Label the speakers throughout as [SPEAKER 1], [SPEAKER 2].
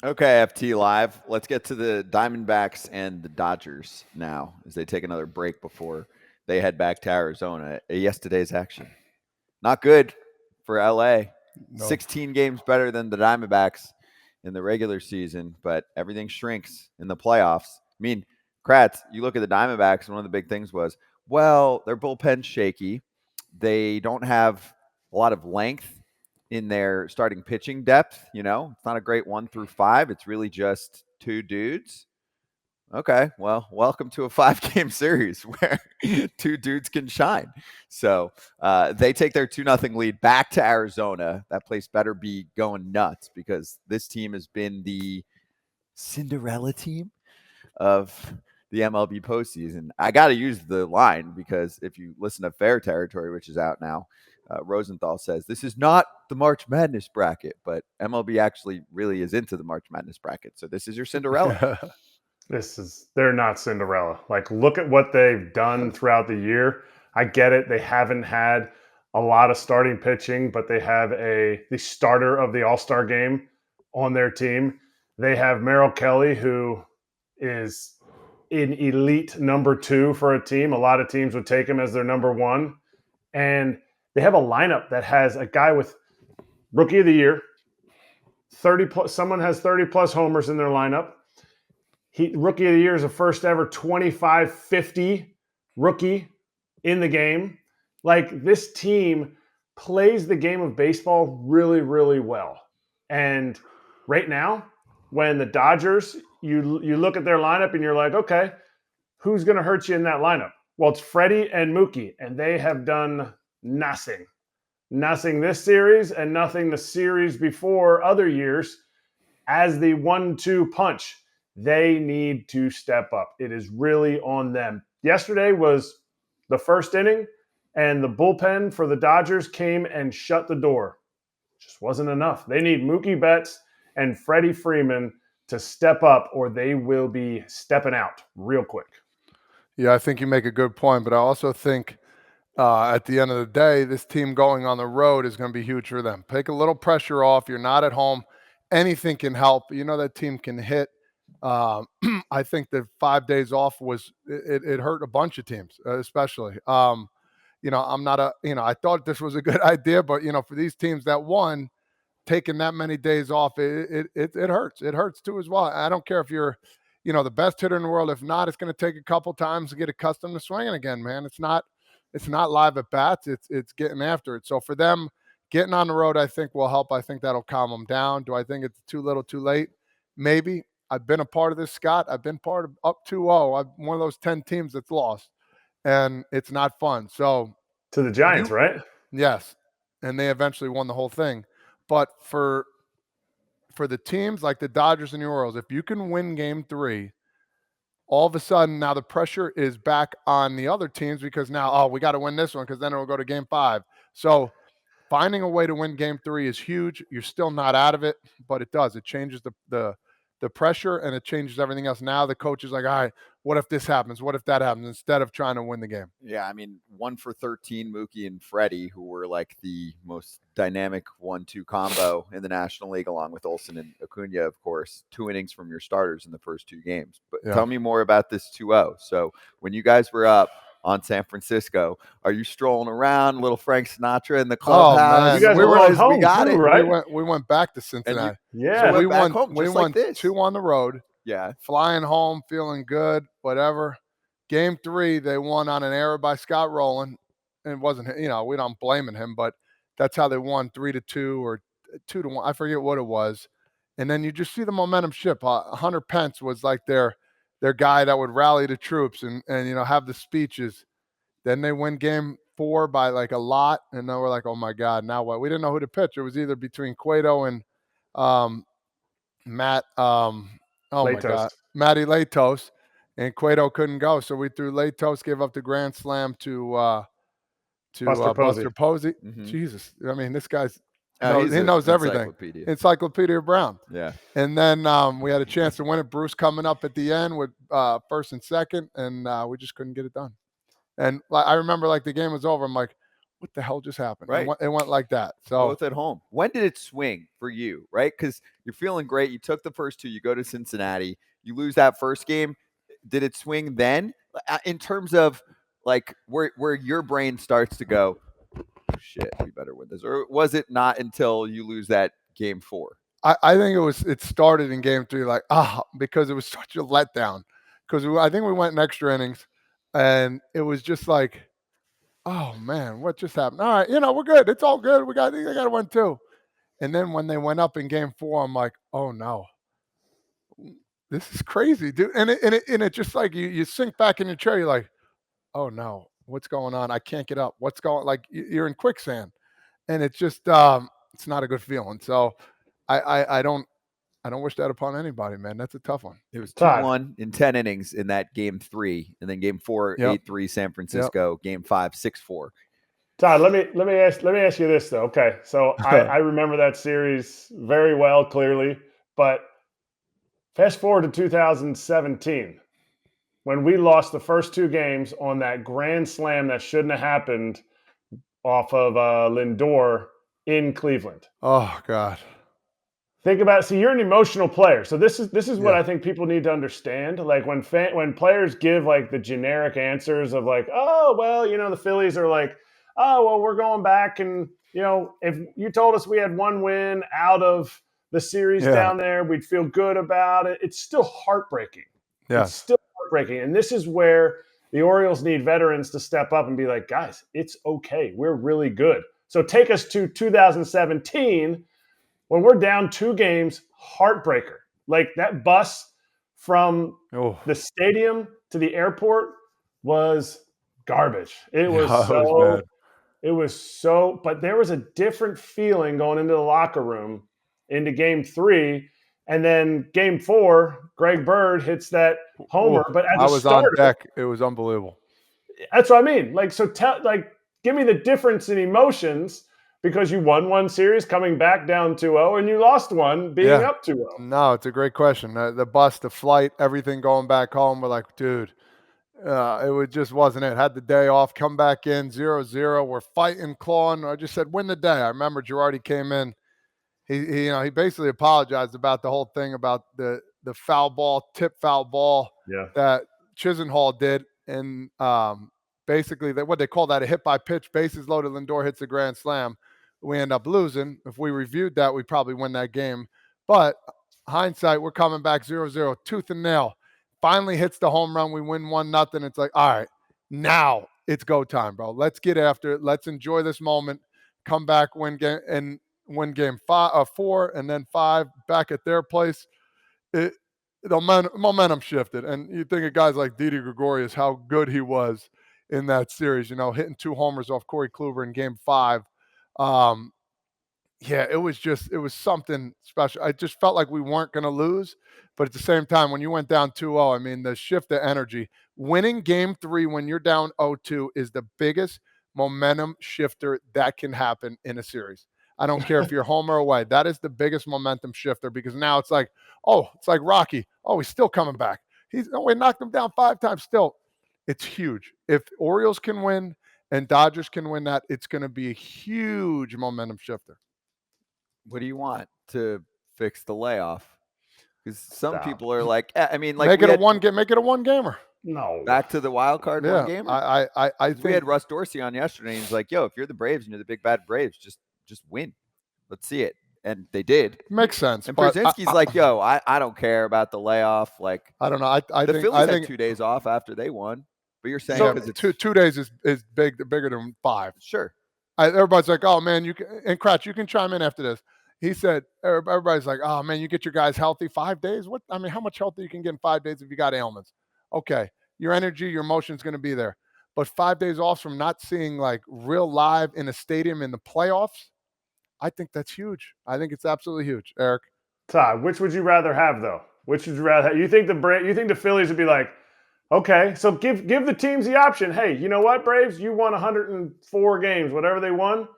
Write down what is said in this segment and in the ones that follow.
[SPEAKER 1] Okay, FT Live. Let's get to the Diamondbacks and the Dodgers now as they take another break before they head back to Arizona. Yesterday's action. Not good for LA.
[SPEAKER 2] No.
[SPEAKER 1] 16 games better than the Diamondbacks in the regular season, but everything shrinks in the playoffs. I mean, Kratz, you look at the Diamondbacks, and one of the big things was, well, their bullpen's shaky. They don't have a lot of length in their starting pitching depth. It's not a great 1 through 5. It's really just two dudes. Okay, well, welcome to a 5 game series where two dudes can shine. So they take their 2-0 lead back to Arizona. That place better be going nuts because this team has been the Cinderella team of the MLB postseason. I got to use the line because if you listen to Fair Territory, which is out now, Rosenthal says this is not the March Madness bracket, but MLB actually really is into the March Madness bracket. So this is your Cinderella.
[SPEAKER 3] They're not Cinderella. Like, look at what they've done throughout the year. I get it. They haven't had a lot of starting pitching, but they have the starter of the All-Star game on their team. They have Merrill Kelly, who is an elite number 2 for a team. A lot of teams would take him as their number 1. And they have a lineup that has a guy with Rookie of the Year, 30 plus. Someone has 30 plus homers in their lineup. Rookie of the Year is a first ever 25-50 rookie in the game. Like, this team plays the game of baseball really, really well. And right now, when the Dodgers, you look at their lineup and you're like, okay, who's going to hurt you in that lineup? Well, it's Freddie and Mookie, and they have done nothing. Nothing this series and nothing the series before other years as the 1-2 punch. They need to step up. It is really on them. Yesterday was the first inning, and the bullpen for the Dodgers came and shut the door. Just wasn't enough. They need Mookie Betts and Freddie Freeman to step up, or they will be stepping out real quick.
[SPEAKER 2] Yeah, I think you make a good point, but I also think at the end of the day, this team going on the road is going to be huge for them. Take a little pressure off. You're not at home. Anything can help. That team can hit. I think the 5 days off it hurt a bunch of teams, especially. I'm not I thought this was a good idea, but for these teams that won, taking that many days off, it hurts. It hurts too as well. I don't care if you're, the best hitter in the world. If not, it's going to take a couple times to get accustomed to swinging again, man. It's not live at bats. It's getting after it. So for them, getting on the road, I think will help. I think that'll calm them down. Do I think it's too little, too late? Maybe. I've been a part of this, Scott. I've been part of up 2-0. I'm one of those 10 teams that's lost, and it's not fun. So
[SPEAKER 3] to the Giants, right?
[SPEAKER 2] Yes, and they eventually won the whole thing. But for the teams like the Dodgers and the Orioles, if you can win Game 3, all of a sudden now the pressure is back on the other teams because now, we got to win this one because then it will go to Game 5. So finding a way to win Game 3 is huge. You're still not out of it, but it does. It changes the pressure and it changes everything else. Now the coach is like, all right, what if this happens? What if that happens? Instead of trying to win the game.
[SPEAKER 1] Yeah, I mean, 1 for 13, Mookie and Freddie, who were like the most dynamic 1-2 combo in the National League, along with Olsen and Acuna, of course. 2 innings from your starters in the first 2 games. But Tell me more about this 2-0. So when you guys were up on San Francisco, are you strolling around, little Frank Sinatra in the clubhouse?
[SPEAKER 2] Oh, man.
[SPEAKER 3] You guys were home
[SPEAKER 1] we got
[SPEAKER 3] too,
[SPEAKER 1] it.
[SPEAKER 3] right?
[SPEAKER 2] We went back to Cincinnati.
[SPEAKER 3] Yeah.
[SPEAKER 1] So we went home
[SPEAKER 2] we won
[SPEAKER 1] like
[SPEAKER 2] 2 on the road.
[SPEAKER 1] Yeah.
[SPEAKER 2] Flying home, feeling good, whatever. Game 3, they won on an error by Scott Rowland. And it wasn't, we don't blaming him, but that's how they won 3-2 or 2-1. I forget what it was. And then you just see the momentum shift. Hunter Pence was like their guy that would rally the troops and have the speeches. Then they win Game 4 by like a lot, and then we're like, oh my God, now what? We didn't know who to pitch. It was either between Cueto and Matt. My God, Matty Latos, and Cueto couldn't go, so we threw Latos, gave up the grand slam to Buster Posey.
[SPEAKER 1] Mm-hmm.
[SPEAKER 2] Jesus, I mean, this guy's he knows everything. Encyclopedia Brown.
[SPEAKER 1] Yeah.
[SPEAKER 2] And then we had a chance to win it. Bruce coming up at the end with first and second, and we just couldn't get it done. And I remember, like, the game was over. I'm like, what the hell just happened?
[SPEAKER 1] Right.
[SPEAKER 2] It went like that. So
[SPEAKER 1] both at home. When did it swing for you, right? Because you're feeling great. You took the first 2. You go to Cincinnati. You lose that first game. Did it swing then? In terms of like where your brain starts to go, shit, we better win this. Or was it not until you lose that game 4?
[SPEAKER 2] I think it started in game 3, like, because it was such a letdown. Because I think we went in extra innings, and it was just like, oh man, what just happened? All right, we're good. It's all good. They got to win 2. And then when they went up in game 4, I'm like, oh no, this is crazy, dude. And it just like you sink back in your chair. You're like, oh no, what's going on? I can't get up. What's going? Like you're in quicksand, and it's just it's not a good feeling. So I don't wish that upon anybody, man. That's a tough one.
[SPEAKER 1] It was 2-1 in 10 innings in that game 3, and then game 4, 8-3 San Francisco. Game 5, 6-4.
[SPEAKER 3] Todd, let me ask you this though. Okay, so I remember that series very well, clearly, but fast forward to 2017 when we lost the first 2 games on that grand slam that shouldn't have happened off of Lindor in Cleveland.
[SPEAKER 2] Oh God.
[SPEAKER 3] Think about it. See, you're an emotional player, so this is what I think people need to understand. Like when players give like the generic answers of like, oh well, the Phillies are like, oh well, we're going back, and if you told us we had 1 win out of the series down there, we'd feel good about it. It's still heartbreaking.
[SPEAKER 2] Yeah,
[SPEAKER 3] it's still heartbreaking, and this is where the Orioles need veterans to step up and be like, guys, it's okay, we're really good. So take us to 2017. When we're down 2 games, heartbreaker. Like that bus from the stadium to the airport was garbage. It was so, but there was a different feeling going into the locker room into game 3. And then game 4, Greg Bird hits that homer. But as
[SPEAKER 2] I was on deck. It was unbelievable.
[SPEAKER 3] That's what I mean. Like, so give me the difference in emotions. Because you won 1 series coming back down 2-0, and you lost 1 being up 2-0.
[SPEAKER 2] No, it's a great question. The bus, the flight, everything going back home, we're like, dude, just wasn't it. Had the day off, come back in, 0-0. We're fighting, clawing. I just said, win the day. I remember Girardi came in. He basically apologized about the whole thing about the foul ball, tip foul ball that Chisenhall did. And basically, what they call that, a hit by pitch, bases loaded, Lindor hits a grand slam. We end up losing. If we reviewed that, we'd probably win that game. But hindsight, we're coming back 0-0, tooth and nail. Finally hits the home run. We win 1-0. It's like, all right, now it's go time, bro. Let's get after it. Let's enjoy this moment. Come back, win game 4, and then 5 back at their place. The momentum shifted. And you think of guys like Didi Gregorius, how good he was in that series, hitting 2 homers off Corey Kluber in game 5. It was something special. I just felt like we weren't going to lose, but at the same time, when you went down 2-0, I mean, the shift of energy, winning game 3 when you're down 0-2 is the biggest momentum shifter that can happen in a series. I don't care if you're home or away. That is the biggest momentum shifter, because now it's like, it's like Rocky. Oh, he's still coming back. We knocked him down 5 times still. It's huge. If Orioles can win and Dodgers can win that, it's going to be a huge momentum shifter.
[SPEAKER 1] What do you want to fix the layoff? Because some people are like,
[SPEAKER 2] make it a 1-gamer.
[SPEAKER 3] No,
[SPEAKER 1] back to the wild card 1-gamer.
[SPEAKER 2] I think
[SPEAKER 1] we had Russ Dorsey on yesterday. And he's like, yo, if you're the Braves and you're the big bad Braves, just win. Let's see it. And they did.
[SPEAKER 2] Makes sense.
[SPEAKER 1] And Brzezinski's like, yo, I don't care about the layoff. Like,
[SPEAKER 2] I don't know.
[SPEAKER 1] The Phillies had 2 days off after they won. But you're saying
[SPEAKER 2] because 2 days is bigger than 5.
[SPEAKER 1] Sure.
[SPEAKER 2] Everybody's like, oh man, and Kratz, you can chime in after this. He said, everybody's like, oh man, you get your guys healthy 5 days. What? I mean, how much healthy you can get in 5 days if you got ailments? Okay, your energy, your emotion's going to be there. But 5 days off from not seeing like real live in a stadium in the playoffs, I think that's huge. I think it's absolutely huge. Erik,
[SPEAKER 3] Todd, which would you rather have though? Which would you rather have? You think the Phillies would be like, okay, so give the teams the option. Hey, you know what, Braves? You won 104 games, whatever they won.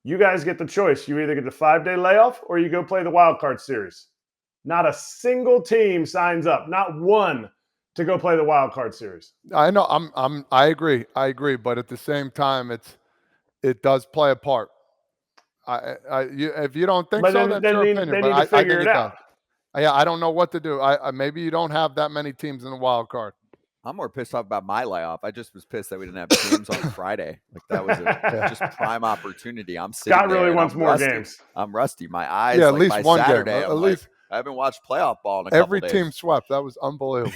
[SPEAKER 3] You guys get the choice. You either get the 5-day layoff or you go play the wild card series. Not a single team signs up, not one, to go play the wild card series.
[SPEAKER 2] I know. I agree. But at the same time, it does play a part. If you don't think
[SPEAKER 3] But
[SPEAKER 2] so,
[SPEAKER 3] then,
[SPEAKER 2] that's your
[SPEAKER 3] they
[SPEAKER 2] opinion.
[SPEAKER 3] need
[SPEAKER 2] But
[SPEAKER 3] to
[SPEAKER 2] I
[SPEAKER 3] figure
[SPEAKER 2] think
[SPEAKER 3] it
[SPEAKER 2] it does.
[SPEAKER 3] out.
[SPEAKER 2] Yeah, I don't know what to do. Maybe you don't have that many teams in the wild card.
[SPEAKER 1] I'm more pissed off about my layoff. I just was pissed that we didn't have games on Friday. Like that was just prime opportunity. I'm sitting
[SPEAKER 3] Scott
[SPEAKER 1] there
[SPEAKER 3] really
[SPEAKER 1] and
[SPEAKER 3] wants
[SPEAKER 1] I'm
[SPEAKER 3] more
[SPEAKER 1] rusty.
[SPEAKER 3] games.
[SPEAKER 1] I'm rusty. My eyes,
[SPEAKER 2] Yeah, at
[SPEAKER 1] like
[SPEAKER 2] least
[SPEAKER 1] by
[SPEAKER 2] one game.
[SPEAKER 1] Saturday,
[SPEAKER 2] At
[SPEAKER 1] I'm like,
[SPEAKER 2] least
[SPEAKER 1] I haven't watched playoff ball in a
[SPEAKER 2] every
[SPEAKER 1] couple
[SPEAKER 2] team
[SPEAKER 1] days.
[SPEAKER 2] swept. That was unbelievable.